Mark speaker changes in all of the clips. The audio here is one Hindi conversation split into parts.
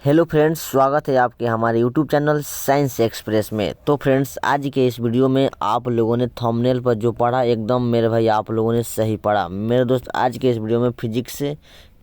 Speaker 1: हेलो फ्रेंड्स, स्वागत है आपके हमारे यूट्यूब चैनल साइंस एक्सप्रेस में। तो फ्रेंड्स, आज के इस वीडियो में आप लोगों ने थंबनेल पर जो पढ़ा एकदम मेरे भाई आप लोगों ने सही पढ़ा। मेरे दोस्त, आज के इस वीडियो में फिजिक्स,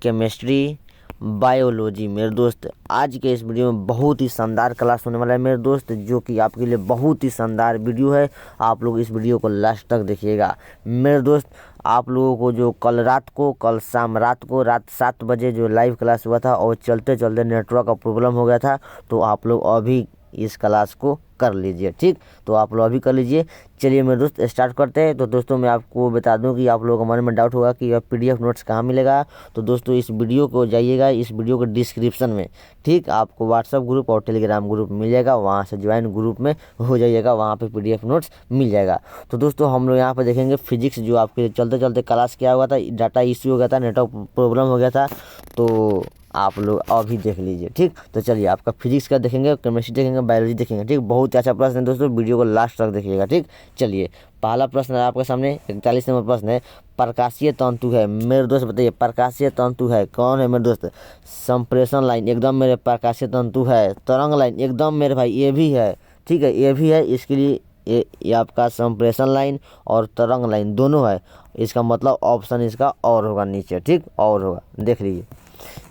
Speaker 1: केमिस्ट्री, बायोलॉजी मेरे दोस्त आज के इस वीडियो में बहुत ही शानदार क्लास होने वाला है मेरे दोस्त, जो कि आपके लिए बहुत ही शानदार वीडियो है। आप लोग इस वीडियो को लास्ट तक देखिएगा मेरे दोस्त। आप लोगों को जो कल शाम रात 7 बजे जो लाइव क्लास हुआ था और चलते चलते नेटवर्क का प्रॉब्लम हो गया था, तो आप लोग अभी इस क्लास को कर लीजिए, ठीक। तो आप लोग अभी कर लीजिए। चलिए मेरे दोस्त स्टार्ट करते हैं। तो दोस्तों, मैं आपको बता दूं कि आप लोगों के मन में डाउट होगा कि यह PDF नोट्स कहाँ मिलेगा। तो दोस्तों, इस वीडियो को जाइएगा, इस वीडियो के डिस्क्रिप्शन में, ठीक, आपको व्हाट्सअप ग्रुप और टेलीग्राम ग्रुप मिल जाएगा। वहाँ से ज्वाइन ग्रुप में हो जाइएगा, वहाँ पे PDF नोट्स मिल जाएगा। तो दोस्तों, हम लोग यहाँ पर देखेंगे फिजिक्स, जो आपके चलते चलते क्लास क्या हुआ था, डाटा इश्यू हो गया था, नेटवर्क प्रॉब्लम हो गया था, तो आप लोग अभी देख लीजिए, ठीक। तो चलिए, आपका फिजिक्स का देखेंगे, केमिस्ट्री देखेंगे, बायोलॉजी देखेंगे, ठीक। बहुत अच्छा प्रश्न है दोस्तों, वीडियो को लास्ट तक देखिएगा, ठीक। चलिए, पहला प्रश्न है आपके सामने, 41 नंबर प्रश्न है। प्रकाशीय तंतु है मेरे दोस्त, बताइए प्रकाशीय तंतु है कौन है मेरे दोस्त। संप्रेषण लाइन एकदम मेरे प्रकाशीय तंतु है। तरंग लाइन एकदम मेरे भाई ये भी है, ठीक है, ये भी है। इसके लिए ये आपका संप्रेषण लाइन और तरंग लाइन दोनों है। इसका मतलब ऑप्शन इसका और होगा नीचे, ठीक, और होगा, देख लीजिए,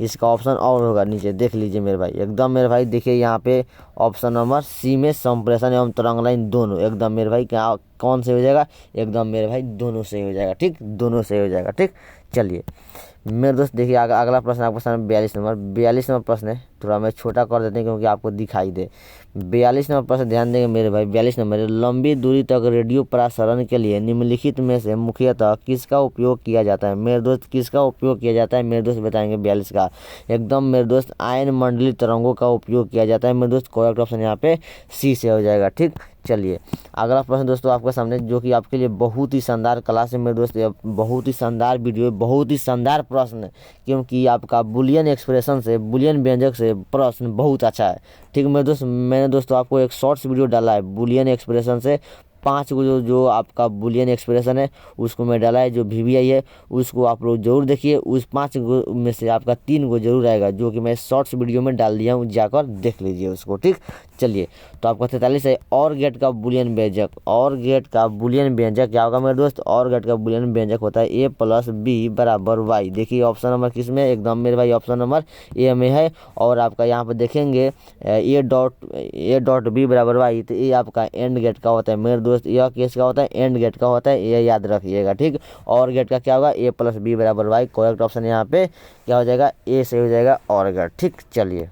Speaker 1: इसका ऑप्शन और होगा नीचे, देख लीजिए मेरे भाई, एकदम मेरे भाई। देखिए यहाँ पे ऑप्शन नंबर सी में संप्रेषण एवं तरंग लाइन दोनों एकदम मेरे भाई क्या कौन से हो जाएगा, एकदम मेरे भाई दोनों से हो जाएगा, ठीक, दोनों से हो जाएगा, ठीक। चलिए मेरे दोस्त, देखिए अगला प्रश्न आपके सामने 42 नंबर प्रश्न है। थोड़ा मैं छोटा कर देते हैं क्योंकि आपको दिखाई दे। 42 नंबर प्रश्न ध्यान देंगे मेरे भाई। 42 नंबर है, लंबी दूरी तक रेडियो प्रसारण के लिए निम्नलिखित में से मुख्यतः किसका उपयोग किया जाता है मेरे दोस्त। किसका उपयोग किया जाता है मेरे दोस्त, बताएंगे 42 का। एकदम मेरे दोस्त आयन मंडली तरंगों का उपयोग किया जाता है मेरे दोस्त। करेक्ट ऑप्शन यहाँ पे सी से हो जाएगा, ठीक। चलिए अगला प्रश्न दोस्तों आपके सामने, जो कि आपके लिए बहुत ही शानदार क्लास है मेरे दोस्त, बहुत ही शानदार वीडियो है, बहुत ही शानदार प्रश्न है, क्योंकि आपका बुलियन एक्सप्रेशन से, बुलियन व्यंजक से प्रश्न बहुत अच्छा है, ठीक मेरे दोस्त। मैंने दोस्तों आपको एक शॉर्ट्स वीडियो डाला है बुलियन एक्सप्रेशन से 5 को जो आपका बुलियन एक्सप्रेशन है उसको मैं डाला है, जो VBI है उसको आप लोग जरूर देखिए। उस 5 में से आपका 3 को जरूर आएगा, जो कि मैं शॉर्ट्स वीडियो में डाल दिया हूँ, जाकर देख लीजिए उसको, ठीक। चलिए, तो आपका 43 है, और गेट का बुलियन व्यंजक। और गेट का बुलियन व्यंजक क्या होगा मेरे दोस्त। और गेट का बुलियन व्यंजक होता है A + B = Y। देखिए ऑप्शन नंबर किस में, एकदम मेरे भाई ऑप्शन नंबर A में है। और आपका यहाँ पर देखेंगे A.B = Y, तो ये आपका एंड गेट का होता है मेरे दोस्त। यह केस का होता है, एंड गेट का होता है, ये याद रखिएगा, ठीक। और गेट का क्या होगा, A + B = Y। Correct option यहाँ पे क्या हो जाएगा, A से हो जाएगा और गेट, ठीक। चलिए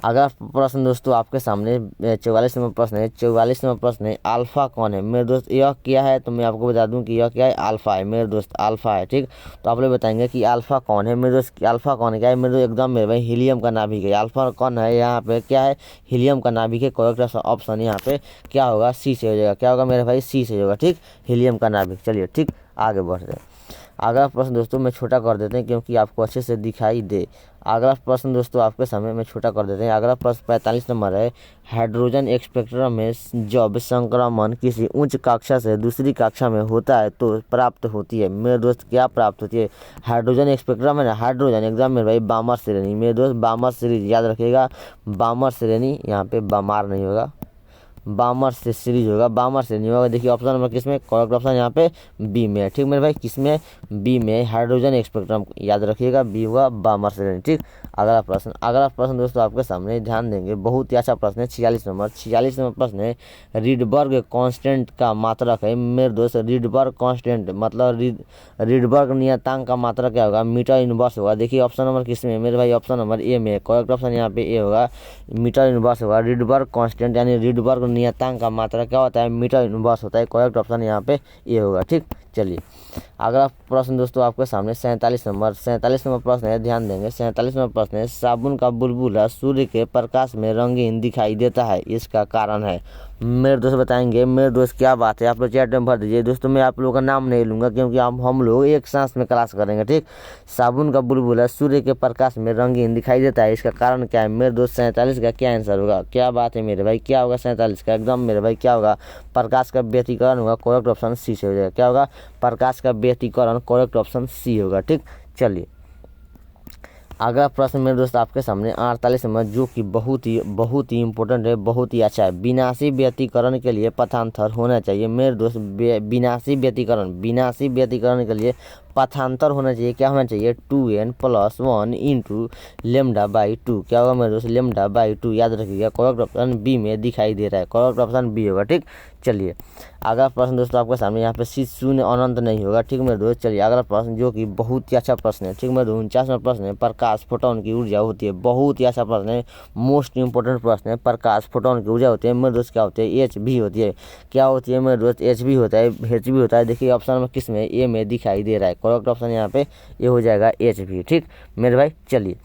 Speaker 1: अगला प्रश्न दोस्तों आपके सामने 44 नंबर प्रश्न है। 44 नंबर प्रश्न है, अल्फा कौन है मेरे दोस्त। यह क्या है, तो मैं आपको बता दूं कि यह क्या है, अल्फा है मेरे दोस्त, अल्फा है, ठीक। तो आप लोग बताएंगे कि अल्फा कौन है मेरे दोस्त। अल्फा कौन है, क्या है मेरे दोस्त, एकदम मेरे भाई हीलियम का नाभिक है। अल्फा कौन है, यहाँ पे क्या है, हीलियम का नाभिक है। करेक्ट ऑप्शन यहाँ पे क्या होगा, सी से हो जाएगा। क्या होगा मेरे भाई, सी से होगा, ठीक, हीलियम का नाभिक। चलिए ठीक, आगे बढ़ते हैं। अगला प्रश्न दोस्तों मैं छोटा कर देते हैं क्योंकि आपको अच्छे से दिखाई दे। अगला प्रश्न दोस्तों आपके सामने मैं छोटा कर देते हैं। अगला प्रश्न 45 नंबर है, हाइड्रोजन स्पेक्ट्रम में जब संक्रमण किसी उच्च कक्षा से दूसरी कक्षा में होता है तो प्राप्त होती है मेरे दोस्त, क्या प्राप्त होती है। हाइड्रोजन स्पेक्ट्रम है ना, हाइड्रोजन एकदम मेरे भाई बामर श्रेणी मेरे दोस्त, बामर श्रेणी याद रखिएगा, बामर श्रेणी, यहाँ पे बामार नहीं होगा, बामर से सीरीज होगा, बामर से नहीं होगा। देखिए ऑप्शन नंबर किस में, करेक्ट ऑप्शन यहाँ पे बी में है, ठीक मेरे भाई, किस में, बी में, हाइड्रोजन स्पेक्ट्रम याद रखिएगा, बी हुआ बामर से, ठीक। अगला प्रश्न दोस्तों आपके सामने ध्यान देंगे, बहुत ही अच्छा प्रश्न है। 46 नंबर प्रश्न है, रीडबर्ग कांस्टेंट का मात्रक है मेरे दोस्त। रीडबर्ग कांस्टेंट मतलब रीडबर्ग नियतांक का मात्रक क्या होगा, मीटर इनवर्स होगा। देखिए ऑप्शन नंबर किस में मेरे भाई, ऑप्शन नंबर ए में, करेक्ट ऑप्शन यहाँ पे ए होगा, मीटर इनवर्स होगा। रीडबर्ग कांस्टेंट यानी रीडबर्ग नियतांक का मात्रा क्या होता है, मीटर इनवर्स होता है। करेक्ट ऑप्शन यहाँ पे ये होगा, ठीक। चलिए अगला प्रश्न दोस्तों आपके सामने 47 नंबर प्रश्न है, ध्यान देंगे। 47 नंबर प्रश्न है, साबुन का बुलबुला सूर्य के प्रकाश में रंगीन दिखाई देता है, इसका कारण है मेरे दोस्त, बताएंगे मेरे दोस्त, क्या बात है। आप लोग चैट में भर दीजिए दोस्तों, मैं आप लोगों का नाम नहीं लूंगा क्योंकि हम लोग एक सांस में क्लास करेंगे, ठीक। साबुन का बुलबुला सूर्य के प्रकाश में रंगीन दिखाई देता है, इसका कारण क्या है मेरे दोस्त। 47 का क्या आंसर होगा, क्या बात है मेरे भाई, क्या होगा 47 का, एकदम मेरे भाई क्या होगा, प्रकाश का व्यतिकरण होगा। करेक्ट ऑप्शन सी से हो जाएगा, क्या होगा, प्रकाश का व्यतिकरण। करेक्ट ऑप्शन सी होगा, ठीक। चलिए अगला प्रश्न मेरे दोस्त आपके सामने 48 नंबर, जो कि बहुत ही इंपॉर्टेंट है, बहुत ही अच्छा है। विनाशी व्यतिकरण के लिए पथांतर होना चाहिए मेरे दोस्त। विनाशी व्यतिकरण के लिए पथांतर होना चाहिए। क्या होना चाहिए? 2n+1 into λ/2। क्या होगा मेरे दोस्त? λ/2 याद रखिएगा। करेक्ट ऑप्शन बी में दिखाई दे रहा है, करेक्ट ऑप्शन बी होगा। ठीक, चलिए अगला प्रश्न दोस्तों आपके सामने, यहाँ पे शून्य अनंत नहीं होगा। ठीक मेरे दोस्त, चलिए अगला प्रश्न जो कि बहुत ही अच्छा प्रश्न है। ठीक मेरे दोस्त, 49वां प्रश्न है, प्रकाश फोटोन की ऊर्जा होती है। बहुत ही अच्छा प्रश्न है, मोस्ट इंपोर्टेंट प्रश्न है। प्रकाश फोटोन की ऊर्जा होती है मेरे दोस्त, क्या होती है? एच भी होती है। क्या होती है मेरे दोस्त? एच भी होता है, एच भी होता है। देखिए ऑप्शन में किस में? ए में दिखाई दे रहा है। करेक्ट ऑप्शन यहाँ पे ये हो जाएगा एच भी। ठीक मेरे भाई, चलिए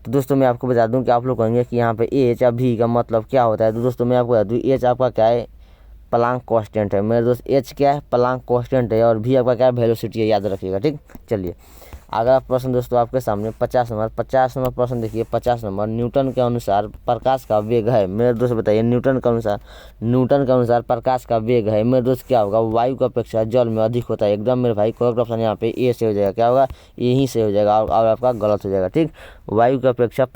Speaker 1: तो दोस्तों मैं आपको बता दूं कि आप लोग कहेंगे कि यहाँ पे एच या भी का मतलब क्या होता है। तो दोस्तों मैं आपको बता दूं, एच आपका क्या है? प्लांक कांस्टेंट है मेरे दोस्त। एच क्या है? प्लांक कांस्टेंट है। और भी आपका क्या है? वेलोसिटी है, याद रखिएगा। ठीक, चलिए अगला प्रश्न दोस्तों आपके सामने 50 नंबर प्रश्न देखिए। 50 नंबर, न्यूटन के अनुसार प्रकाश का वेग है मेरे दोस्त, बताइए न्यूटन के अनुसार प्रकाश का वेग है मेरे दोस्त, क्या होगा? वायु की अपेक्षा जल में अधिक होता है। एकदम मेरे भाई करेक्ट ऑप्शन यहाँ पे ए से हो जाएगा। क्या होगा? यहीं से हो जाएगा, और आपका गलत हो जाएगा। ठीक, वायु की अपेक्षा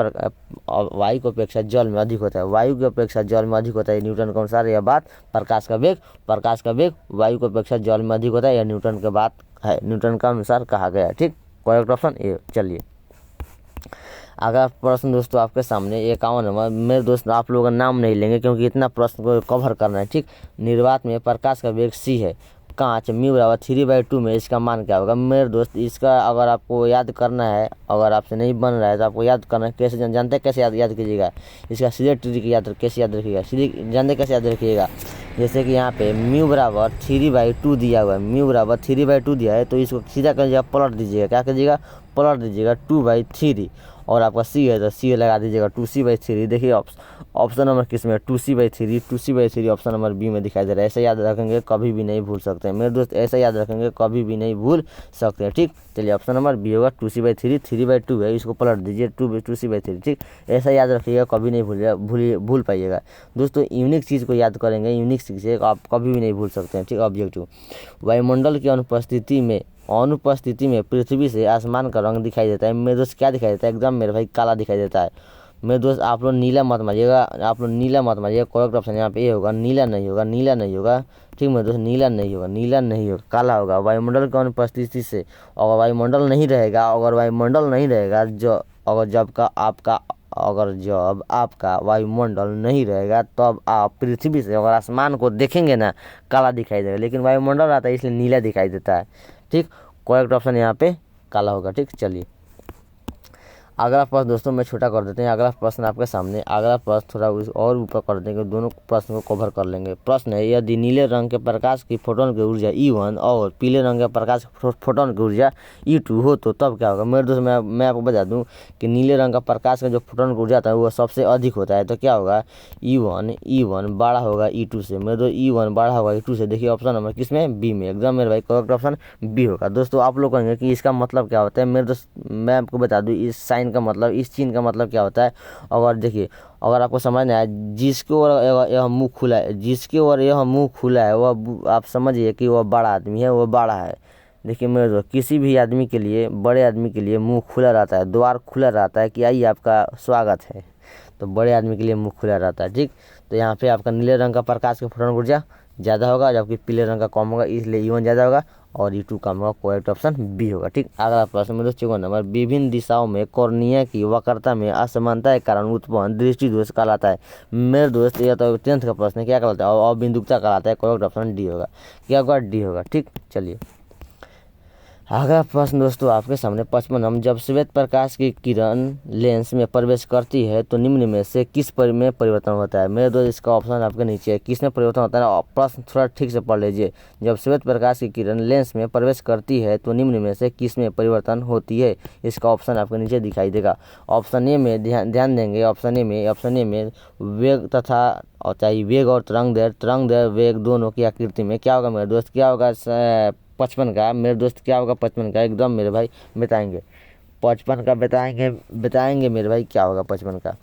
Speaker 1: जल में अधिक होता है। वायु की अपेक्षा जल में अधिक होता है न्यूटन के अनुसार। यह बात प्रकाश का वेग वायु की अपेक्षा जल में अधिक होता है, यह न्यूटन की बात है, न्यूटन का अनुसार कहा गया है। ठीक, करेक्ट ऑप्शन ए। चलिए अगला प्रश्न दोस्तों आपके सामने 51 नंबर, मेरे दोस्त आप लोगों का नाम नहीं लेंगे क्योंकि इतना प्रश्न को कवर करना है। ठीक, निर्वात में प्रकाश का वेग सी है, कांच μ/3/2 में इसका मान क्या होगा मेरे दोस्त? इसका अगर आपको याद करना है, अगर आपसे नहीं बन रहा है तो आपको याद करना है। कैसे जानते हैं? कैसे याद कीजिएगा इसका? सीधे ट्रिक कैसे याद रखिएगा? सीधे जानते कैसे याद रखिएगा? जैसे कि यहाँ पे μ/3/2 दिया हुआ है, μ/3/2 दिया है, तो इसको सीधा करिएगा, पलट दीजिएगा। क्या कीजिएगा? पलट दीजिएगा 2/3, और आपका सी है तो सी लगा दीजिएगा 2c/3। देखिए ऑप्शन नंबर किस में? 2c/3 ऑप्शन नंबर बी में दिखाई दे रहा है। ऐसे याद रखेंगे, कभी भी नहीं भूल सकते हैं मेरे दोस्त, ऐसे याद रखेंगे, कभी भी नहीं भूल सकते हैं। ठीक, चलिए ऑप्शन नंबर बी होगा 2c/3, 3/2 है, इसको पलट दीजिए 2c/3। ठीक, ऐसा याद रखिएगा, कभी नहीं भूल पाइएगा दोस्तों। यूनिक चीज़ को याद करेंगे, यूनिक चीज़ से आप कभी भी नहीं भूल सकते हैं। ठीक, ऑब्जेक्टिव, वायुमंडल की अनुपस्थिति में पृथ्वी से आसमान का रंग दिखाई देता है मेरे दोस्त। क्या दिखाई देता है? एकदम मेरे भाई काला दिखाई देता है मेरे दोस्त। आप लोग नीला मत मारिएगा, करेक्ट ऑप्शन यहाँ पे ये होगा, नीला नहीं होगा। ठीक मेरे दोस्त, नीला नहीं होगा, काला होगा। वायुमंडल की अनुपस्थिति से, अगर वायुमंडल नहीं रहेगा जब आपका वायुमंडल नहीं रहेगा, तब आप पृथ्वी से अगर आसमान को देखेंगे ना, काला दिखाई देगा, लेकिन वायुमंडल रहता है इसलिए नीला दिखाई देता है। ठीक, करेक्ट ऑप्शन यहाँ पे काला होगा। ठीक, चलिए अगला प्रश्न दोस्तों मैं छोटा कर देते हैं। अगला प्रश्न आपके सामने, अगला प्रश्न थोड़ा और ऊपर कर देंगे, दोनों प्रश्न को कवर कर लेंगे। प्रश्न है, यदि नीले रंग के प्रकाश की फोटोन की ऊर्जा E1 और पीले रंग के प्रकाश फोटोन की ऊर्जा E2 हो तो तब क्या होगा मेरे दोस्त? मैं आपको बता दूं कि नीले रंग का प्रकाश का जो फोटोन की ऊर्जा आता है वो सबसे अधिक होता है। तो क्या होगा? E1 बड़ा होगा E2 से मेरे दोस्त, E1 बड़ा होगा E2 से। देखिए ऑप्शन नंबर किस में? बी में, एकदम मेरे भाई करेक्ट ऑप्शन बी होगा। दोस्तों आप लोग कहेंगे कि इसका मतलब क्या होता है मेरे दोस्त? मैं आपको बता दूं इस साइन का मतलब, इस चिन्ह का मतलब क्या होता है। अगर देखिए, अगर आपको समझ नहीं आया, जिसके ओर यह मुंह खुला है वह आप समझिए कि वह बड़ा आदमी है, वह बड़ा है। देखिए मेरे दोस्त, किसी भी आदमी के लिए, बड़े आदमी के लिए मुंह खुला रहता है, द्वार खुला रहता है कि आइए आपका स्वागत है, तो बड़े आदमी के लिए मुंह खुला रहता है। ठीक, तो यहाँ पे आपका नीले रंग का प्रकाश का फोटोन ऊर्जा ज़्यादा होगा, जबकि पीले रंग का कम होगा, इसलिए E1 ज़्यादा होगा और E2 कम होगा। करेक्ट ऑप्शन बी होगा। ठीक, अगला प्रश्न में दोस्तों 54 नंबर, विभिन्न दिशाओं में कॉर्निया की वक्रता में असमानता के कारण उत्पन्न दृष्टि दोष कहलाता है मेरे दोस्त। यह तो 10th का प्रश्न है, क्या कहलाता है? और अबिंदुकता कहलाता है। करेक्ट ऑप्शन डी होगा। क्या होगा? डी होगा। ठीक, चलिए अगला प्रश्न दोस्तों आपके सामने 55 नंबर, जब श्वेत प्रकाश की किरण लेंस में प्रवेश करती है तो निम्न में से किस में परिवर्तन होता है मेरे दोस्त? इसका ऑप्शन आपके नीचे है, किस में परिवर्तन होता है। प्रश्न थोड़ा ठीक से पढ़ लीजिए। जब श्वेत प्रकाश की किरण लेंस में प्रवेश करती है तो निम्न में से किस में परिवर्तन होती है? इसका ऑप्शन आपके नीचे दिखाई देगा। ऑप्शन ए में ध्यान देंगे, ऑप्शन ए में वेग तथा वेग और तरंग वेग दोनों की आकृति में क्या होगा मेरे दोस्त? क्या होगा 55 का मेरे दोस्त? क्या होगा 55 का? एकदम मेरे भाई बताएंगे 55 का, बताएंगे मेरे भाई क्या होगा 55 का?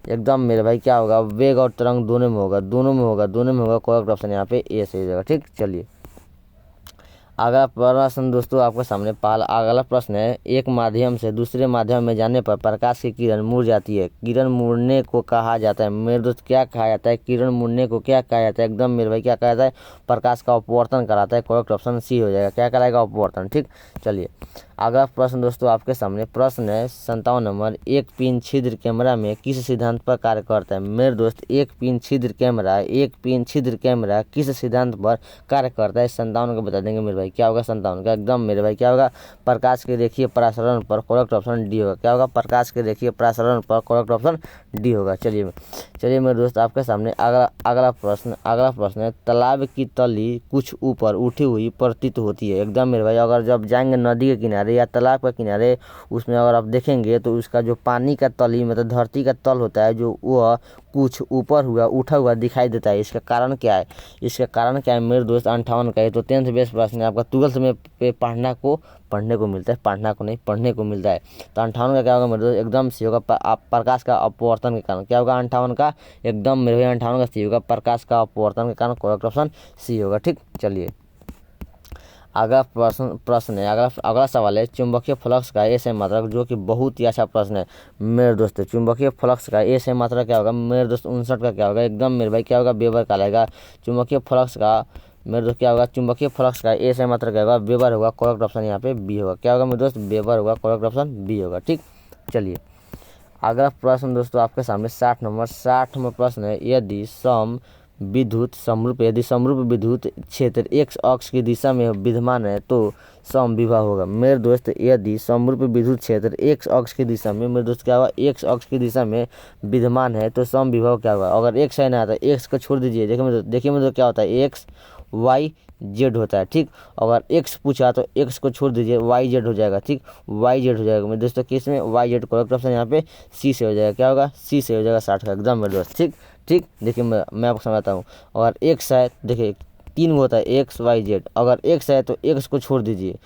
Speaker 1: एकदम मेरे भाई क्या होगा? वेग और तरंग दोनों में होगा। करेक्ट ऑप्शन यहाँ पे ए सही होगा। ठीक, चलिए अगला प्रश्न दोस्तों आपके सामने अगला प्रश्न है, एक माध्यम से दूसरे माध्यम में जाने पर प्रकाश की किरण मुड़ जाती है, किरण मुड़ने को कहा जाता है। मेरे दोस्त क्या कहा जाता है? किरण मुड़ने को क्या कहा जाता है? एकदम मेरे भाई क्या कहा जाता है? प्रकाश का अपवर्तन कराता है। करेक्ट ऑप्शन सी हो जाएगा। क्या कराएगा? अपवर्तन। ठीक, चलिए अगला प्रश्न दोस्तों आपके सामने प्रश्न है 57 नंबर, एक पिन छिद्र कैमरा में किस सिद्धांत पर कार्य करता है? मेरे दोस्त एक पिन छिद्र कैमरा किस सिद्धांत पर कार्य करता है? 57 का बता देंगे मेरे भाई। क्या होगा 57 का? एकदम मेरे भाई क्या होगा? प्रकाश के रेखीय प्रसारण पर। करेक्ट ऑप्शन डी होगा। क्या होगा? प्रकाश के रेखीय प्रसारण पर। करेक्ट ऑप्शन डी होगा। चलिए मेरे दोस्त आपके सामने अगला प्रश्न है, तालाब की तली कुछ ऊपर उठी हुई प्रतीत होती है। एकदम मेरे भाई, अगर जब जाएंगे नदी के किनारे या तालाब के किनारे, उसमें अगर आप देखेंगे तो उसका जो पानी का तली मतलब धरती का तल होता है, जो वह कुछ ऊपर उठा हुआ दिखाई देता है। इसका कारण क्या है? मेरे दोस्त 58 का है। तो 10th बेस्ट प्रश्न है आपका, 12th में पढ़ने को मिलता है, पढ़ने को मिलता है। तो 58 का क्या होगा मेरे दोस्त? एकदम सी होगा, प्रकाश का अपवर्तन के कारण। क्या होगा 58 का? एकदम मेरे भाई 58 का सी होगा, प्रकाश का अपवर्तन के कारण। करेक्ट ऑप्शन सी होगा। ठीक, चलिए अगला प्रश्न है, अगला सवाल है, चुंबकीय फ्लक्स का एसआई मात्रक, जो कि बहुत ही अच्छा प्रश्न है मेरे दोस्त। चुंबकीय फ्लक्स का एसआई मात्रक क्या होगा मेरे दोस्त? 59 का क्या होगा? एकदम मेरे भाई क्या होगा? वेबर कहलाएगा। चुंबकीय फ्लक्स का मेरे दोस्त क्या होगा? चुंबकीय फ्लक्स का एसआई मात्रक क्या होगा? वेबर होगा। करेक्ट ऑप्शन यहाँ पे बी होगा। क्या होगा मेरे दोस्त? वेबर होगा। करेक्ट ऑप्शन बी होगा। ठीक, चलिए अगला प्रश्न दोस्तों आपके सामने 60 नंबर प्रश्न है, यदि समरूप विद्युत क्षेत्र x अक्ष की दिशा में विद्यमान है तो समविभव होगा। मेरे दोस्त यदि समरूप विद्युत क्षेत्र x अक्ष की दिशा में मेरे दोस्त क्या होगा? x अक्ष की दिशा में विद्यमान है तो समविभव क्या होगा? अगर x है ना तो x को छोड़ दीजिए। देखिए मेरे दोस्त क्या होता है? x y z होता है। ठीक, अगर x पूछा तो x को छोड़ दीजिए, y z हो जाएगा। ठीक, y z हो जाएगा मेरे दोस्तों। किस में? y z। करेक्ट ऑप्शन यहाँ पे सी से हो जाएगा। क्या होगा? सी से हो जाएगा 60 का। एकदम मेरे दोस्त। ठीक, देखिए मैं आपको समझाता हूँ। अगर x है, देखिए 3 होता है x y z। अगर x है तो x को छोड़ दीजिए। ठीक,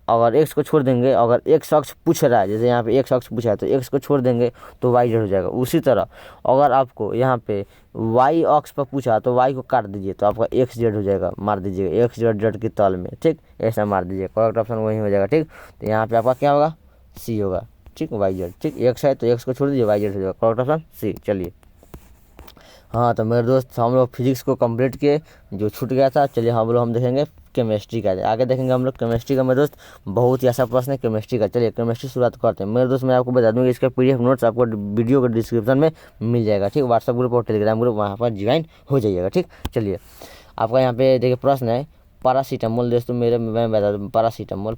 Speaker 1: अगर x को छोड़ देंगे, अगर x अक्ष पूछ रहा है, जैसे यहाँ पे x अक्ष पूछा है तो x को छोड़ देंगे तो y z हो जाएगा। उसी तरह अगर आपको यहाँ पे y अक्ष पर पूछा तो y को काट दीजिए तो आपका x z हो जाएगा। मार दीजिएगा x z की तल में। ठीक, ऐसा मार दीजिए। करेक्ट ऑप्शन वही हो जाएगा। ठीक, तो यहाँ पे आपका क्या होगा? सी होगा। ठीक, वाई जेड। ठीक, x है तो x को छोड़ दीजिए, वाई जेड हो जाएगा। Correct option C. चलिए हाँ, तो मेरे दोस्त हम लोग फिजिक्स को कंप्लीट किए, जो छूट गया था। चलिए हम देखेंगे केमिस्ट्री का। आगे देखेंगे हम लोग केमिस्ट्री का। मेरे दोस्त बहुत ही अच्छा प्रश्न है केमिस्ट्री का। चलिए केमिस्ट्री शुरुआत करते हैं। मेरे दोस्त मैं आपको बता दूँ कि इसका PDF नोट्स आपको वीडियो के डिस्क्रिप्शन में मिल जाएगा। ठीक, व्हाट्सएप ग्रुप और टेलीग्राम ग्रुप, वहाँ पर ज्वाइन हो जाइएगा। ठीक, चलिए आपका यहाँ पे देखिए प्रश्न है, पैरासीटामोल दोस्तों मैं बता दूँ, पैरासीटामोल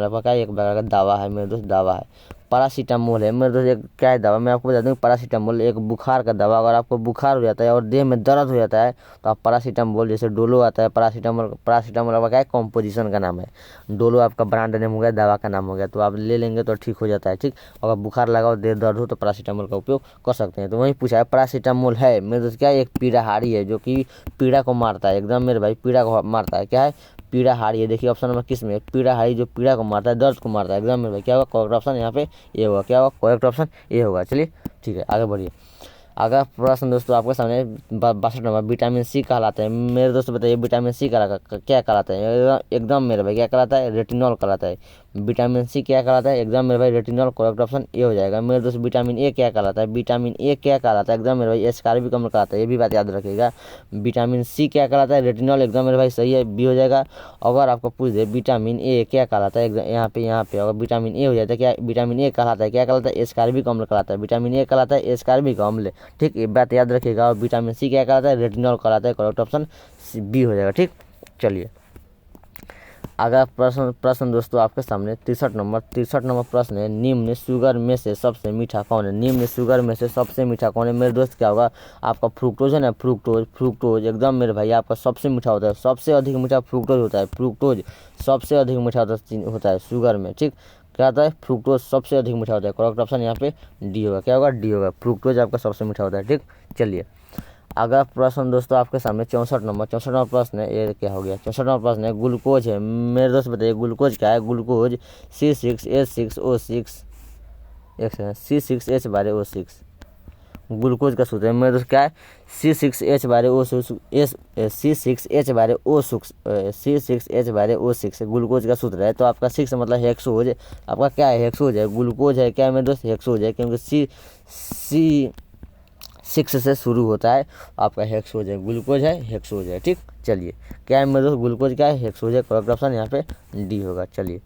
Speaker 1: आपका क्या एक प्रकार का दवा है मेरे दोस्त, दवा है। पैरासीटामोल है मेरे दोस्त, एक क्या है दवा? मैं आपको बता दूँ पैरासीटामोल एक बुखार का दवा। अगर आपको बुखार हो जाता है और देह में दर्द हो जाता है तो आप पैरासीटामोल, जैसे डोलो आता है, पैरासीटामोल आपका क्या है? कॉम्पोजिशन का नाम है। डोलो आपका ब्रांड नेम हो गया, दवा का नाम हो गया, तो आप ले लेंगे तो ठीक हो जाता है। ठीक, अगर बुखार लगा और देह दर्द हो तो पैरासीटामोल का उपयोग कर सकते हैं। तो वही पूछा है, पैरासीटामोल है मेरे दोस्त क्या? एक पीड़ाहारी है जो कि पीड़ा को मारता है। एकदम मेरे भाई पीड़ा को मारता है। क्या है? पीड़ाहारी है। देखिए ऑप्शन नंबर किस में? पीड़ाहारी जो पीड़ा को मारता है, दर्द को मारता है। एकदम मेरे भाई क्या होगा? करेक्ट ऑप्शन यहाँ पे ए होगा। क्या होगा? करेक्ट ऑप्शन ए होगा। चलिए ठीक है, आगे बढ़िए। अगला प्रश्न दोस्तों आपके सामने 62 नंबर, विटामिन सी कहलाता है। मेरे दोस्त बताइए विटामिन सी क्या कहलाता है? एकदम मेरे भाई क्या कहलाता है? रेटिनॉल कहलाता है। विटामिन सी क्या कहलाता है? एकदम मेरे भाई रेटिनॉल। करेक्ट ऑप्शन ए हो जाएगा। मेरे दोस्त विटामिन ए क्या कहलाता है? एकदम मेरे भाई एस्कॉर्बिक अम्ल कहलाता है। ये भी बात याद रखिएगा। विटामिन सी क्या कहलाता है? रेटिनॉल। एकदम मेरे भाई सही है, बी हो जाएगा। अगर आपको पूछ दे विटामिन ए क्या कहलाता है, एकदम यहाँ पे अगर विटामिन ए हो जाता है, क्या विटामिन ए कहलाता है? क्या कहलाता है? एस्कॉर्बिक अम्ल कहलाता है। विटामिन ए कहलाता है एस्कॉर्बिक अम्ल। ठीक, ये बात याद रखिएगा। और विटामिन सी क्या कहलाता है? रेटिनॉल कहलाता है। करेक्ट ऑप्शन बी हो जाएगा। ठीक, चलिए अगला प्रश्न दोस्तों आपके सामने 63 नंबर प्रश्न है, निम्न शुगर में से सबसे मीठा कौन है? मेरे दोस्त क्या होगा? आपका फ्रुक्टोज है ना, फ्रुक्टोज एकदम मेरे भाई आपका सबसे मीठा होता है। सबसे अधिक मीठा फ्रुक्टोज होता है। फ्रुक्टोज सबसे अधिक मीठा होता है शुगर में। ठीक, क्या होता है? फ्रुक्टोज सबसे अधिक मीठा होता है। करेक्ट ऑप्शन यहाँ पे डी होगा। क्या होगा? डी होगा। फ्रुक्टोज आपका सबसे मीठा होता है। ठीक, चलिए अगला प्रश्न दोस्तों आपके सामने 64 नंबर प्रश्न है। ये क्या हो गया? 64 नंबर प्रश्न है, ग्लूकोज है। मेरे दोस्त बताइए ग्लूकोज क्या है? ग्लूकोज C6H12O6 C6H12O6 ग्लूकोज का सूत्र है मेरे दोस्त क्या है C6H/O6 ग्लूकोज का सूत्र है। तो आपका 6 मतलब हेक्सोज, आपका क्या है हेक्सोज है, ग्लूकोज है क्या है मेरे दोस्त हेक्सोज है, क्योंकि सी 6 से शुरू होता है, आपका हेक्सोज है, ग्लूकोज है हेक्सोज है। ठीक, चलिए क्या है मेरे दोस्त ग्लूकोज क्या है हेक्सोज है, करेक्ट ऑप्शन यहाँ पे डी होगा। चलिए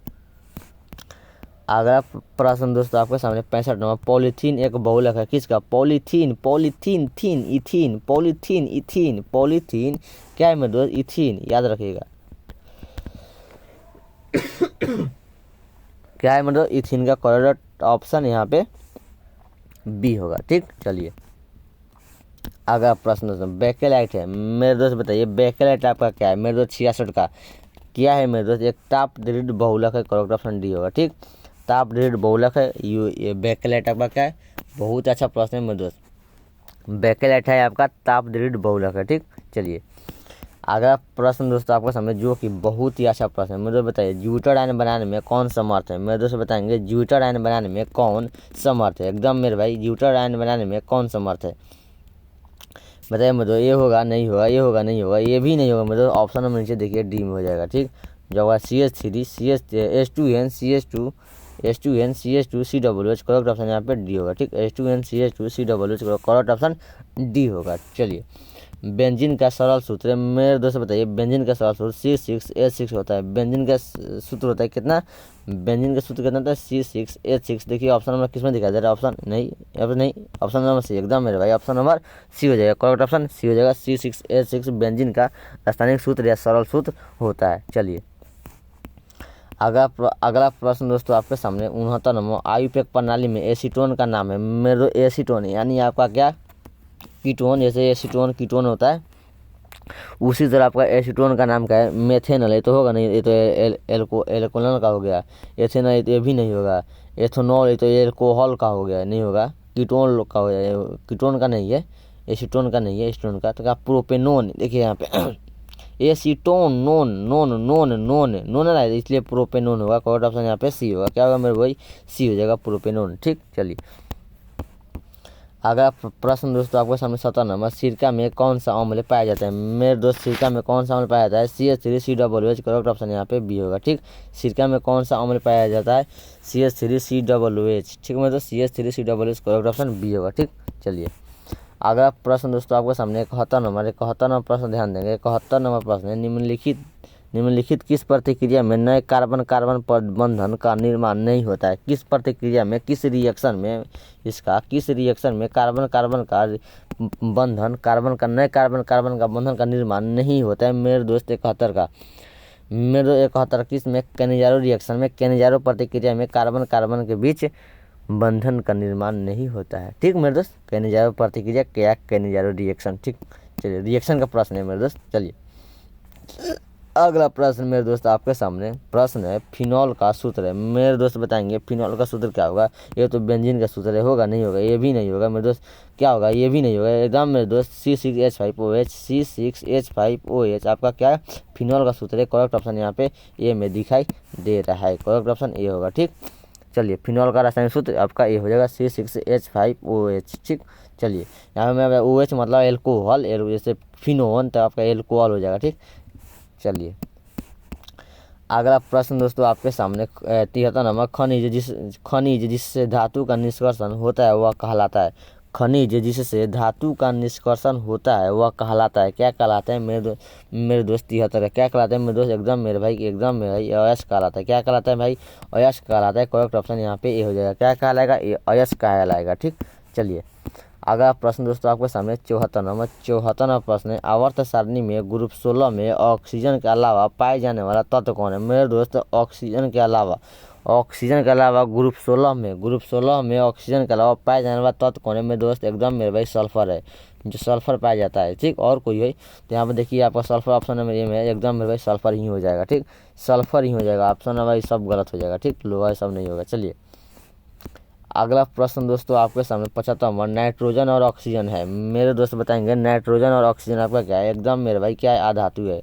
Speaker 1: अगला प्रश्न दोस्तों आपके सामने 65 नंबर, पॉलीथीन एक बहुलक है किसका, पॉलीथीन पॉलीथीन थीन इथीन पॉलीथीन इथीन पॉलीथीन क्या है मेरे दोस्त इथीन, याद रखिएगा क्या है मेरे दोस्त इथीन का करेक्ट ऑप्शन यहाँ पे बी होगा। ठीक, चलिए अगला प्रश्न दोस्तों बेकेलाइट है मेरे दोस्त, बताइए बेकेलाइट आपका क्या है मेरे दोस्त 66 का क्या है मेरे दोस्त, एक ताप दृढ़ बहुलक है, करेक्ट ऑप्शन डी होगा। ठीक, ताप दृढ़ बहुलक है, ये बेकेलाइट आपका क्या है, बहुत अच्छा प्रश्न है मेरे दोस्त, बेकेलाइट है आपका ताप दृढ़ बहुलक है। ठीक, चलिए अगला प्रश्न दोस्तों आपके सामने जो कि बहुत ही अच्छा प्रश्न है मेरे दोस्त, बताइए ज्यूटर आयन बनाने में कौन समर्थ है, मेरे दोस्त बताएंगे ज्यूटर आयन बनाने में कौन समर्थ है, एकदम मेरे भाई ज्यूटर आयन बनाने में कौन समर्थ है, बताइए मेरे दोस्त, ये होगा नहीं होगा, ये होगा नहीं होगा, ये भी नहीं होगा मेरे दोस्त, ऑप्शन नंबर नीचे देखिए डी में हो जाएगा। ठीक, जो होगा CH3 H2N CH2 H2N CH2 COOH, correct option यहाँ पे डी होगा। ठीक, H2N CH2 COOH correct option D होगा। चलिए बेंजीन का सरल सूत्र मेरे दोस्त बताइए, बेंजीन का सरल सूत्र C6H6 होता है, बेंजीन का सूत्र होता है कितना, बेंजीन का सूत्र कितना होता है C6H6। देखिए ऑप्शन नंबर किस में दिखाई दे रहा है, ऑप्शन नहीं ऑप्शन नंबर सी, एकदम मेरे भाई ऑप्शन नंबर सी हो जाएगा, करेक्ट ऑप्शन सी हो जाएगा, C6H6 बेंजीन का रासायनिक सूत्र या सरल सूत्र होता है। चलिए अगला प्रश्न दोस्तों आपके सामने 69 नंबर, आयुपेक प्रणाली में एसीटोन का नाम है मेरे, एसीटोन यानी आपका क्या कीटोन, जैसे एसीटोन कीटोन होता है उसी तरह आपका एसीटोन का नाम क्या है, मेथेनॉल, ये तो होगा नहीं, ये तो एल्कोहल का हो गया, एथेनॉल ये भी नहीं होगा, एथेनॉल ये तो एल्कोहल का हो गया, नहीं होगा, कीटोन का हो जाए, कीटोन का नहीं है, एसीटोन का नहीं है, एसीटोन का तो क्या प्रोपेनोन, देखिए यहाँ पे acetone known known known known known है इसलिए प्रोपेनोन होगा, करेक्ट ऑप्शन यहाँ पे सी होगा, क्या होगा मेरे भाई सी हो जाएगा प्रोपेनोन। ठीक, चलिए अगला प्रश्न दोस्तों आपके सामने 70 नंबर, सिरका में कौन सा अम्ल पाया जाता है मेरे दोस्त, सिरका में कौन सा अम्ल पाया जाता है CH3COOH, करेक्ट ऑप्शन यहाँ पे बी होगा। ठीक, सिरका में कौन सा अम्ल पाया जाता है CH3COOH, ठीक मेरे दोस्त CH3COOH करेक्ट ऑप्शन बी होगा। ठीक, चलिए अगला प्रश्न दोस्तों आपके सामने 71 नंबर प्रश्न ध्यान देंगे, 71 नंबर प्रश्न है, निम्नलिखित किस प्रतिक्रिया में नए कार्बन कार्बन बंधन का निर्माण नहीं होता है, किस प्रतिक्रिया में किस रिएक्शन में कार्बन कार्बन का बंधन नए कार्बन कार्बन का बंधन का निर्माण नहीं होता है मेरे दोस्त 71 का, मेरे 71 किस में कैनिजारो रिएक्शन में कैनिजारो प्रतिक्रिया में कार्बन कार्बन के बीच बंधन का निर्माण नहीं होता है। ठीक मेरे दोस्त, कैनिजारो प्रतिक्रिया क्या कैनिजारो रिएक्शन। ठीक, चलिए रिएक्शन का प्रश्न है मेरे दोस्त। चलिए अगला प्रश्न मेरे दोस्त आपके सामने प्रश्न है, फिनॉल का सूत्र है मेरे दोस्त, बताएंगे फिनॉल का सूत्र क्या होगा, ये तो बेंजीन का सूत्र है, होगा नहीं होगा, ये भी नहीं होगा मेरे दोस्त, क्या होगा ये भी नहीं होगा, एकदम मेरे दोस्त C6H5OH आपका क्या है फिनॉल का सूत्र है, करेक्ट ऑप्शन यहाँ पे ए में दिखाई दे रहा है, करेक्ट ऑप्शन ए होगा। ठीक, चलिए फिनॉल का रासायनिक सूत्र आपका ये हो जाएगा C6H5OH। ठीक, चलिए यहाँ में OH मतलब एल्कोहल, जैसे फिनोन तो आपका एल्कोहल हो जाएगा। ठीक, चलिए अगला प्रश्न दोस्तों आपके सामने 73 नंबर, खनिज जिससे धातु का निष्कर्षण होता है वह कहलाता है, खनिज जिससे धातु का निष्कर्षण होता है वह कहलाता है, क्या कहलाता है मेरे दोस्त 73 क्या कहलाता है मेरे दोस्त, एकदम मेरे भाई अयस्क कहलाता है, क्या कहलाता है भाई अयस्क कहलाता है, करेक्ट ऑप्शन यहाँ पे ए हो जाएगा, क्या कहलाएगा अयस्क कहलाएगा। ठीक, चलिए अगला प्रश्न दोस्तों आपके सामने 74 नंबर प्रश्न है, आवर्त सारणी में ग्रुप 16 में ऑक्सीजन के अलावा पाए जाने वाला तत्व कौन है मेरे दोस्त, ऑक्सीजन के अलावा ग्रुप 16 में ऑक्सीजन के अलावा पाए जाने वाला तत्व कौन है मेरे दोस्त, एकदम मेरे भाई सल्फर है, जो सल्फर पाया जाता है। ठीक, और कोई है तो यहाँ पर देखिए आपका सल्फर ऑप्शन नंबर ए में है, एकदम मेरे भाई सल्फर ही हो जाएगा। ठीक, सल्फर ही हो जाएगा, ऑप्शन नंबर सब गलत हो जाएगा। ठीक, लोहा सब नहीं होगा। चलिए अगला प्रश्न दोस्तों आपके सामने 75 नंबर, नाइट्रोजन और ऑक्सीजन है मेरे दोस्त, बताएंगे नाइट्रोजन और ऑक्सीजन आपका क्या है, एकदम मेरे भाई क्या है आधातु है,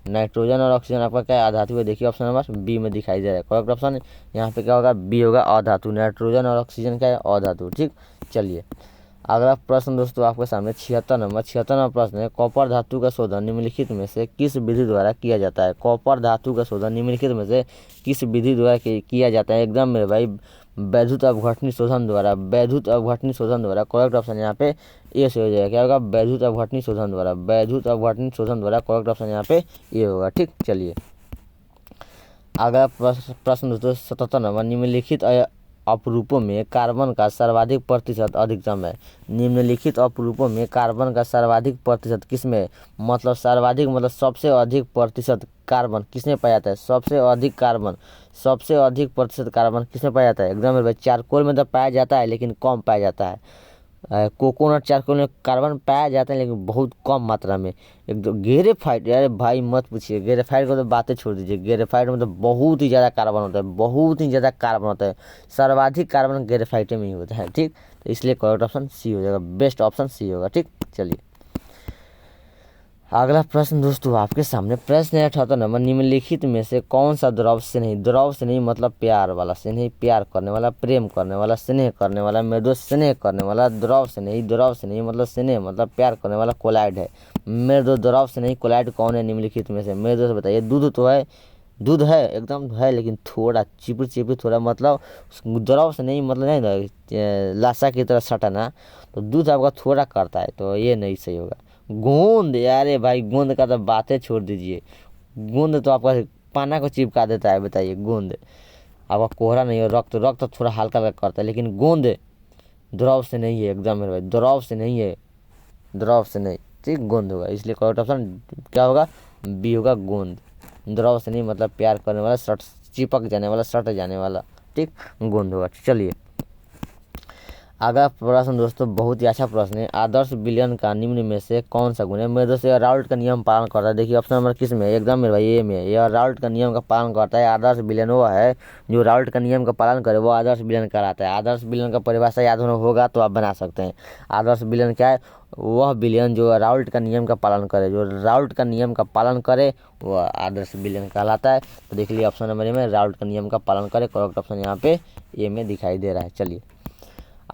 Speaker 1: नाइट्रोजन और ऑक्सीजन आपका क्या है आधातु है, देखिए ऑप्शन नंबर बी में दिखाई दे रहा है, करेक्ट ऑप्शन यहाँ पे क्या होगा बी होगा अधातु, नाइट्रोजन और ऑक्सीजन क्या है अधातु। ठीक, चलिए अगला प्रश्न दोस्तों आपके सामने 76 नंबर प्रश्न है, कॉपर धातु का शोधन निम्नलिखित में से किस विधि द्वारा किया जाता है। कॉपर धातु का शोधन निम्नलिखित में से किस विधि द्वारा किया जाता है। एकदम मेरे भाई वैद्युत अपघटनी शोधन द्वारा, वैद्युत अपघटनी शोधन द्वारा। करेक्ट ऑप्शन यहाँ पे ए से हो जाएगा। क्या होगा, वैद्युत अपघटनी शोधन द्वारा, वैद्युत अपघटनी शोधन द्वारा। करेक्ट ऑप्शन यहाँ पे ए होगा। ठीक, चलिए अगला प्रश्न दोस्तों 77 नंबर, निम्नलिखित अपरूपों में कार्बन का सर्वाधिक प्रतिशत अधिकतम है। निम्नलिखित अपरूपों में कार्बन का सर्वाधिक प्रतिशत किसमें, मतलब सर्वाधिक मतलब सबसे अधिक प्रतिशत कार्बन किसमें पाया जाता है। सबसे अधिक प्रतिशत कार्बन किसमें पाया जाता है। एकदम भाई चारकोल में तो पाया जाता है लेकिन कम पाया जाता है। कोकोनट चारकोल में कार्बन पाया जाता है लेकिन बहुत कम मात्रा में। एकदम ग्रेफाइट, अरे भाई मत पूछिए, ग्रेफाइट को तो बातें छोड़ दीजिए। ग्रेफाइट में तो बहुत ही ज़्यादा कार्बन होता है, बहुत ही ज़्यादा कार्बन होता है। सर्वाधिक कार्बन ग्रेफाइट में ही होता है। ठीक, तो इसलिए करेक्ट ऑप्शन सी हो जाएगा, बेस्ट ऑप्शन सी होगा। ठीक, चलिए अगला प्रश्न दोस्तों आपके सामने प्रश्न है 78 नंबर, निम्नलिखित में से कौन सा द्रव स्नेही मतलब प्यार वाला, स्नेही प्यार करने वाला, प्रेम करने वाला, स्नेह करने वाला, मेरे दोस्त स्नेह करने वाला, द्रव स्नेही मतलब स्नेह मतलब प्यार करने वाला कोलाइड है। मेरे दोस्त द्रव स्नेही कोलाइड कौन है निम्नलिखित में से। मेरे दोस्त बताइए। दूध तो है, दूध है, एकदम है, लेकिन थोड़ा चिपड़ी थोड़ा, मतलब द्रव स्नेही मतलब नहीं ना लाशा की तरह सटाना, तो दूध आपका थोड़ा करता है, तो ये नहीं सही होगा। गोंद, यारे भाई गोंद का तो बातें छोड़ दीजिए। गोंद तो आपका पाना को चिपका देता है। बताइए, गोंद आपका कोहरा नहीं है, रक्त तो थोड़ा हल्का हल्का करता है, लेकिन गोंद द्रव से नहीं है। एकदम मेरे भाई द्रव से नहीं है, द्रव से नहीं। ठीक, गोंद होगा। इसलिए करेक्ट ऑप्शन क्या होगा, बी होगा, गोंद। द्रव से नहीं मतलब प्यार करने वाला, सट चिपक जाने वाला, सट जाने वाला। ठीक, गोंद होगा। चलिए अगला प्रश्न दोस्तों बहुत ही अच्छा प्रश्न है, आदर्श विलयन का निम्न में से कौन सा गुण है। मेरे दोस्तों राउल्ट का नियम पालन करता है। देखिए ऑप्शन नंबर किस में है, एकदम मेरे भाई ए में है। यह राउल्ट का नियम का पालन करता है। आदर्श विलयन वो है जो राउल्ट का नियम का पालन करे, वो आदर्श विलयन कहलाता है। आदर्श विलयन का परिभाषा याद होगा तो आप बना सकते हैं। आदर्श विलयन क्या है, वह विलयन जो राउल्ट का नियम का पालन करे, जो राउल्ट का नियम का पालन करे वह आदर्श विलयन कहलाता है। तो देख लीजिए ऑप्शन नंबर ए में राउल्ट का नियम का पालन करे। करेक्ट ऑप्शन यहाँ पे ए में दिखाई दे रहा है। चलिए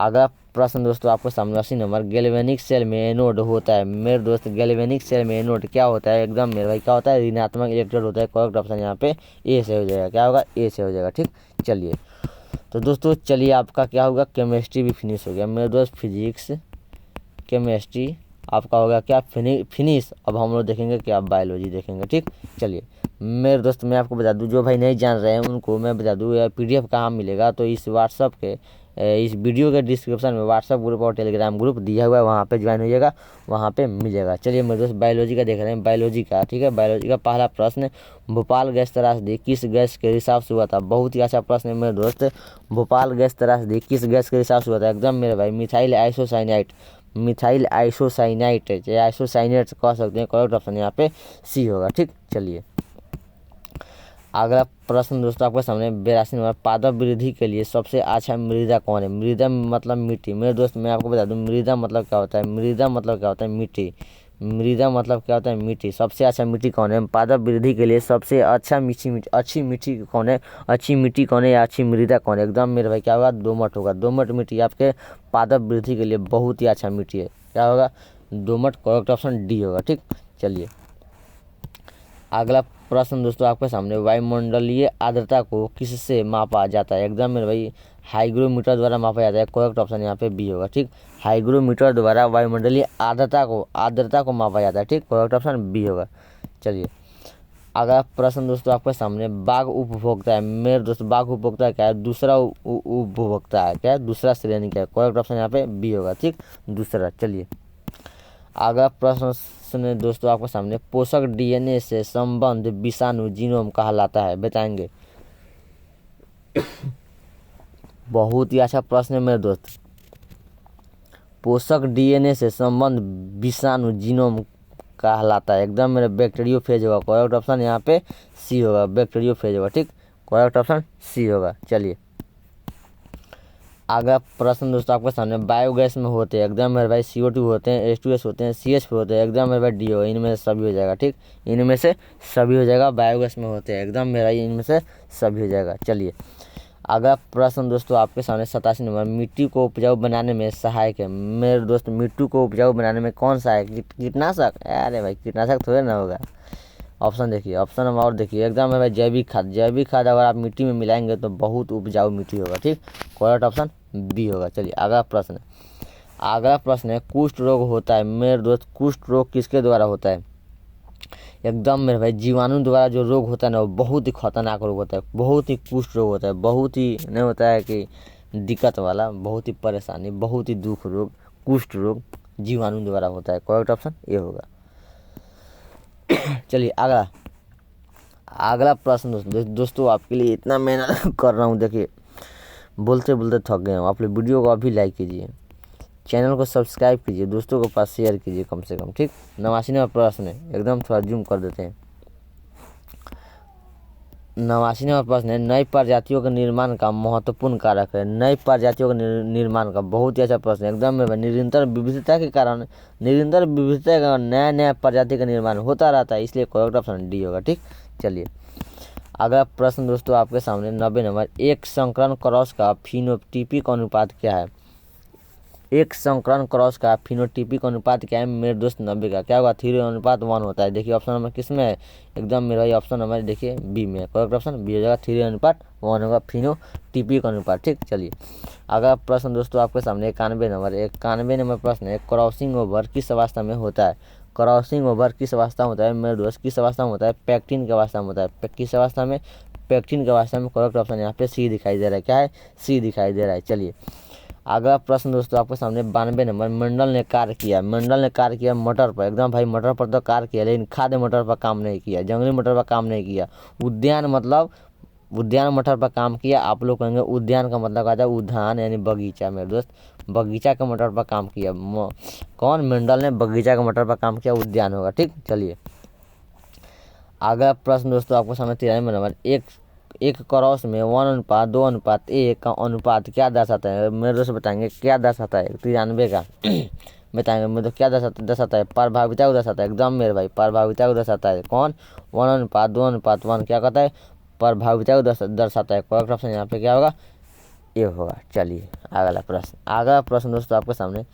Speaker 1: अगला प्रश्न दोस्तों आपको सामने 80 नंबर, गैल्वेनिक सेल में एनोड होता है। मेरे दोस्त गैल्वेनिक सेल में एनोड क्या होता है। एकदम मेरे भाई क्या होता है, ऋणात्मक इलेक्ट्रोड होता है। करेक्ट ऑप्शन यहाँ पे ए से हो जाएगा। क्या होगा, ए से हो जाएगा। ठीक, चलिए तो दोस्तों चलिए आपका क्या होगा, केमिस्ट्री भी फिनिश हो गया। मेरे दोस्त फिजिक्स केमिस्ट्री आपका होगा क्या, फिनिश। अब हम लोग देखेंगे क्या, बायोलॉजी देखेंगे। ठीक, चलिए मेरे दोस्त मैं आपको बता दूं, जो भाई नहीं जान रहे हैं उनको मैं बता दूं PDF कहाँ मिलेगा। तो इस व्हाट्सअप के इस वीडियो के डिस्क्रिप्शन में व्हाट्सअप ग्रुप और टेलीग्राम ग्रुप दिया हुआ है, वहाँ पे ज्वाइन होइएगा, वहाँ पे मिलेगा। चलिए मेरे दोस्त बायोलॉजी का देख रहे हैं, बायोलॉजी का। ठीक है, बायोलॉजी का पहला प्रश्न, भोपाल गैस त्रासदी किस गैस के रिसाव से हुआ था। बहुत ही अच्छा प्रश्न है मेरे दोस्त। भोपाल गैस त्रासदी किस गैस के रिसाव से हुआ था। एकदम मेरे भाई मिथाइल आइसोसाइनाइट, मिथाइल आइसोसाइनाइट या आइसोसाइनेट कह सकते हैं। करेक्ट ऑप्शन यहाँ पे सी होगा। ठीक, चलिए अगला प्रश्न दोस्तों आपके सामने 82 नंबर, पादप वृद्धि के लिए सबसे अच्छा मृदा कौन है। मृदा मतलब मिट्टी। मेरे दोस्त मैं आपको बता दूं मृदा मतलब क्या होता है, मृदा मतलब क्या होता है, मिट्टी। मृदा मतलब क्या होता है, मिट्टी। सबसे अच्छा मिट्टी कौन है, पादप वृद्धि के लिए सबसे अच्छा अच्छी मिट्टी कौन है, अच्छी मिट्टी कौन है या अच्छी मृदा कौन है। एकदम मेरे भाई क्या होगा, दोमट होगा। दोमट मिट्टी आपके पादप वृद्धि के लिए बहुत ही अच्छा मिट्टी है। क्या होगा, दोमट। करेक्ट ऑप्शन डी होगा। ठीक, चलिए अगला प्रश्न दोस्तों आपके सामने, वायुमंडलीय आर्द्रता को किससे मापा जाता है। एकदम मेरे भाई हाइग्रोमीटर द्वारा मापा जाता है। करेक्ट ऑप्शन यहाँ पे बी होगा। ठीक, हाइग्रोमीटर द्वारा वायुमंडलीय आर्द्रता को मापा जाता है। ठीक, करेक्ट ऑप्शन बी होगा। चलिए अगला प्रश्न दोस्तों आपके सामने, बाघ उपभोक्ता है। मेरे दोस्त बाघ उपभोक्ता क्या है, दूसरा उपभोक्ता है। क्या है, दूसरा श्रेणी क्या है। करेक्ट ऑप्शन यहाँ पे बी होगा। ठीक, दूसरा। चलिए अगला प्रश्न दोस्तों आपके सामने, पोषक DNA से संबंध विषाणु जीनोम कहलाता है। बताएंगे। बहुत ही अच्छा प्रश्न है मेरे दोस्त। पोषक DNA से संबंध विषाणु जीनोम कहलाता है। एकदम मेरे बैक्टीरियोफेज होगा। करेक्ट ऑप्शन यहाँ पे सी होगा, बैक्टीरियोफेज होगा। ठीक, करेक्ट ऑप्शन सी होगा। चलिए अगला प्रश्न दोस्तों आपके सामने, बायोगैस में होते हैं। एकदम मेरे भाई CO2 होते हैं, H2S होते हैं, CH होते हैं। एकदम मेरे भाई डी होगा। इनमें से सभी हो जाएगा। ठीक, इनमें से सभी हो जाएगा, बायोगैस में होते हैं। एकदम मेरा इनमें से सभी हो जाएगा। चलिए अगला प्रश्न दोस्तों आपके सामने 87 नंबर, मिट्टी को उपजाऊ बनाने में सहायक है। मेरे दोस्त मिट्टी को उपजाऊ बनाने में कौन सा है? कीटनाशक? अरे भाई कीटनाशक थोड़े ना होगा। ऑप्शन देखिए, ऑप्शन नंबर और देखिए, एकदम है भाई जैविक खाद। जैविक खाद अगर आप मिट्टी में मिलाएंगे तो बहुत उपजाऊ मिट्टी होगा। ठीक, करेक्ट ऑप्शन बी होगा। चलिए अगला प्रश्न है, कुष्ठ रोग होता है। मेरे दोस्त कुष्ठ रोग किसके द्वारा होता है? एकदम मेरे भाई जीवाणु द्वारा जो रोग होता है ना, वो बहुत ही खतरनाक रोग होता है, बहुत ही कुष्ठ रोग होता है, बहुत ही नहीं होता है कि दिक्कत वाला, बहुत ही परेशानी, बहुत ही दुख रोग, कुष्ठ रोग जीवाणु द्वारा होता है। करेक्ट ऑप्शन ये होगा। चलिए अगला प्रश्न दोस्तों आपके लिए इतना मेहनत कर रहा हूँ, देखिए बोलते बोलते थक गए हूँ। आप लोग वीडियो को अभी लाइक कीजिए, चैनल को सब्सक्राइब कीजिए, दोस्तों के पास शेयर कीजिए कम से कम। ठीक, 89 नंबर प्रश्न है, एकदम थोड़ा जूम कर देते हैं। 89 नंबर प्रश्न है, नई प्रजातियों के निर्माण का महत्वपूर्ण कारक है। नई प्रजातियों के निर्माण का बहुत ही अच्छा प्रश्न है, एकदम में निरंतर विविधता के कारण, निरंतर विविधता के कारण नया नया प्रजाति का निर्माण होता रहता है, इसलिए करेक्ट ऑप्शन डी होगा। ठीक, चलिए अगला प्रश्न दोस्तों आपके सामने 90 नंबर, एक संकरण क्रॉस का फिनोटाइपिक अनुपात क्या है? एक संकरण क्रॉस का फिनोटाइपिक अनुपात क्या है मेरे दोस्त? 90 का क्या होगा? 3:1 होता है। देखिए ऑप्शन नंबर किस में है? एकदम मेरा ये ऑप्शन नंबर देखिए बी में, करेक्ट ऑप्शन बी हो जाएगा। 3:1 होगा फिनोटाइपिक अनुपात। ठीक, चलिए अगला प्रश्न दोस्तों आपके सामने 91 नंबर प्रश्न है, क्रॉसिंग ओवर किस अवस्था में होता है? क्रॉसिंग ओवर किस अवस्था में होता है मेरे दोस्त? किस अवस्था में होता है? पैक्टिन की अवस्था में होता है। किस अवस्था में? पैक्टिन की अवस्था में। करेक्ट ऑप्शन यहाँ पे सी दिखाई दे रहा है। क्या है? सी दिखाई दे रहा है। चलिए अगला प्रश्न दोस्तों आपके सामने 92 नंबर, मंडल ने कार्य किया मटर पर। एकदम भाई मटर पर तो कार्य किया, लेकिन खाद्य मटर पर काम नहीं किया, जंगली मटर पर काम नहीं किया। उद्यान मटर पर काम किया। आप लोग कहेंगे उद्यान का मतलब आता है उद्यान यानी बगीचा। मेरे दोस्त बगीचा के मटर पर काम किया। कौन? मंडल ने बगीचा के मटर पर काम किया, उद्यान होगा। ठीक, चलिए अगला प्रश्न दोस्तों आपके सामने 93 नंबर, एक क्रॉस में 1:2:1 का अनुपात क्या दर्शाता है? मेरे दोस्त बताएंगे क्या दर्शाता है 93 का। बताएंगे मेरे दोस्त क्या दर्शाता है? प्रभाविता को दर्शाता है। एकदम मेरे भाई प्रभाविता को दर्शाता है। कौन? 1:2:1 क्या कहता है? प्रभाविता को दर्शाता है। करेक्ट ऑप्शन यहाँ पे क्या होगा? ये होगा। चलिए अगला प्रश्न दोस्तों आपके सामने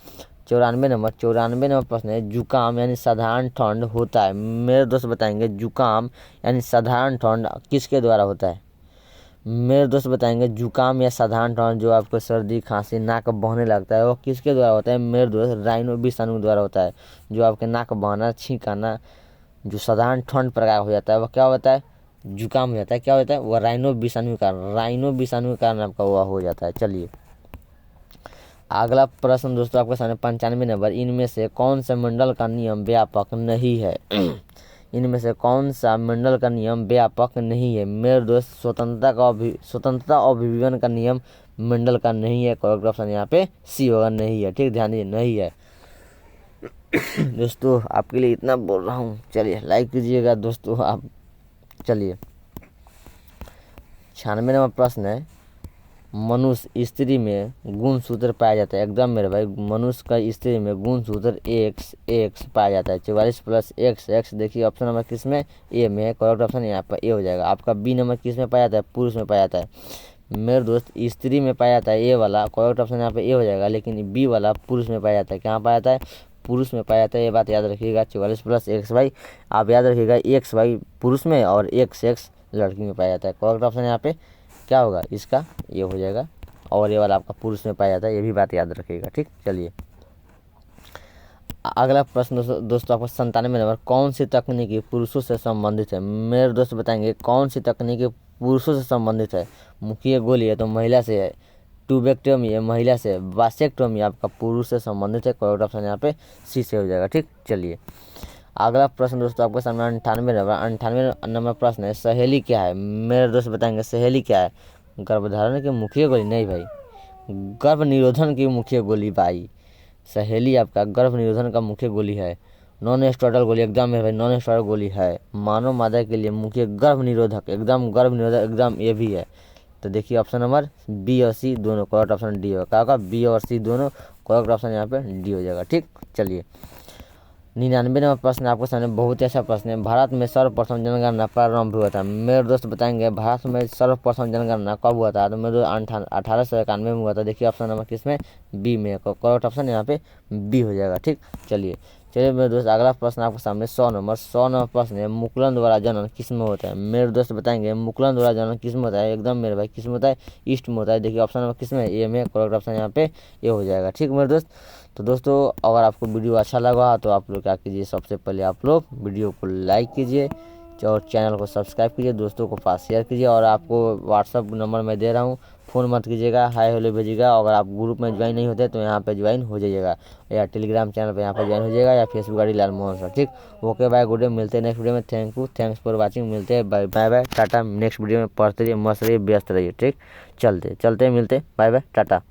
Speaker 1: 94 नंबर प्रश्न है, जुकाम यानी साधारण ठंड होता है। मेरे दोस्त बताएंगे जुकाम यानी साधारण ठंड किसके द्वारा होता है? मेरे दोस्त बताएंगे जुकाम या साधारण ठंड जो आपको सर्दी खांसी नाक बहने लगता है वो किसके द्वारा होता है? मेरे दोस्त राइनो विषाणु द्वारा होता है। जो आपके नाक बहना छींक आना जो साधारण ठंड प्रकार हो जाता है वो क्या होता है? जुकाम हो जाता है। क्या होता है? वो राइनो विषाणु के कारण आपका हुआ हो जाता है। चलिए अगला प्रश्न दोस्तों आपके सामने 95 नंबर, इनमें से कौन सा मंडल का नियम व्यापक नहीं है? इनमें से कौन सा मंडल का नियम व्यापक नहीं है? मेरे दोस्त स्वतंत्रता अभिव्यंजन का नियम मंडल का नहीं है। करेक्ट ऑप्शन यहाँ पे सी होगा, नहीं है। ठीक, ध्यान दीजिए, नहीं है। दोस्तों आपके लिए इतना बोल रहा हूँ, चलिए लाइक कीजिएगा दोस्तों आप। चलिए 96 नंबर प्रश्न है, मनुष्य स्त्री में गुणसूत्र पाया जाता है। एकदम मेरे भाई मनुष्य का स्त्री में गुणसूत्र एक्स पाया जाता है। 44 + x। देखिए ऑप्शन नंबर किस में? ए में है। करेक्ट ऑप्शन यहाँ पर ए हो जाएगा। आपका बी नंबर किस में पाया जाता है? पुरुष में पाया जाता है। मेरे दोस्त स्त्री में पाया जाता है ए वाला, करेक्ट ऑप्शन यहाँ पे ए हो जाएगा, लेकिन बी वाला पुरुष में पाया जाता है। कहाँ पाया जाता है? पुरुष में पाया जाता है। ये बात याद रखिएगा। 44 + x आप याद रखिएगा, x पुरुष में और x लड़की में पाया जाता है। करेक्ट ऑप्शन यहाँ पे क्या होगा? इसका ये हो जाएगा, और ये वाला आपका पुरुष में पाया जाता है। ये भी बात याद रखिएगा। ठीक, चलिए अगला प्रश्न दोस्तों आपका 97 नंबर, कौन सी तकनीकी पुरुषों से संबंधित है? मेरे दोस्त बताएंगे कौन सी तकनीकी पुरुषों से संबंधित है। मुखिया गोली है तो महिला से है, ट्यूबेक्टोमी है महिला से, वासेक्टोमी आपका पुरुष से संबंधित है। करेक्ट ऑप्शन यहाँ पे सी से हो जाएगा। ठीक, चलिए अगला प्रश्न दोस्तों आपके सामने 98 नंबर प्रश्न है, सहेली क्या है? मेरे दोस्त बताएंगे सहेली क्या है? गर्भधारण की मुख्य गोली? नहीं भाई, गर्भ निरोधन की मुख्य गोली भाई। सहेली आपका गर्भ निरोधन का मुख्य गोली है, नॉन स्टेरॉयडल गोली। एकदम है भाई, नॉन स्टेरॉयडल गोली है मानव मादा के लिए मुख्य गर्भ निरोधक, एकदम ये भी है। तो देखिए ऑप्शन नंबर बी और सी दोनों करेक्ट ऑप्शन डी होगा। क्या होगा? बी और सी दोनों करेक्ट ऑप्शन यहाँ पे डी हो जाएगा। ठीक, चलिए 99वां प्रश्न आपके सामने बहुत ही अच्छा प्रश्न है। भारत में सर्वप्रथम जनगणना प्रारंभ हुआ था। मेरे दोस्त बताएंगे भारत में सर्वप्रथम जनगणना कब हुआ था। तो मेरे दोस्त 1891 में हुआ था। देखिए ऑप्शन नंबर किस में, बी में। करेक्ट ऑप्शन यहाँ पे बी हो जाएगा। ठीक, चलिए मेरे दोस्त अगला प्रश्न आपके सामने 100 नंबर प्रश्न है, मुकुलन द्वारा जनन किस में होता है। मेरे दोस्त बताएंगे मुकुलन द्वारा जनन किस में होता है। एकदम मेरे भाई किस में होता है, ईस्ट में होता है। देखिए ऑप्शन नंबर किस में, ए में। करेक्ट ऑप्शन यहाँ पे ए हो जाएगा। ठीक मेरे दोस्त, तो दोस्तों अगर आपको वीडियो अच्छा लगा तो आप लोग क्या कीजिए, सबसे पहले आप लोग वीडियो को लाइक कीजिए और चैनल को सब्सक्राइब कीजिए, दोस्तों को पास शेयर कीजिए। और आपको व्हाट्सअप नंबर मैं दे रहा हूँ, फ़ोन मत कीजिएगा, हाय हेलो भेजिएगा। अगर आप ग्रुप में ज्वाइन नहीं होते तो यहाँ पे ज्वाइन हो जाइएगा, या टेलीग्राम चैनल पे यहाँ पे ज्वाइन हो जाइएगा, या Facebook ID Lal Mohan sir. ठीक, ओके बाय, गुड डे, मिलते हैं नेक्स्ट वीडियो में। Thank you, thanks for watching. मिलते हैं, bye bye ta-ta. Next video में पढ़ते रहिए, मस्त रहिए, व्यस्त रहिए। ठीक, चलते मिलते, बाय बाय टाटा।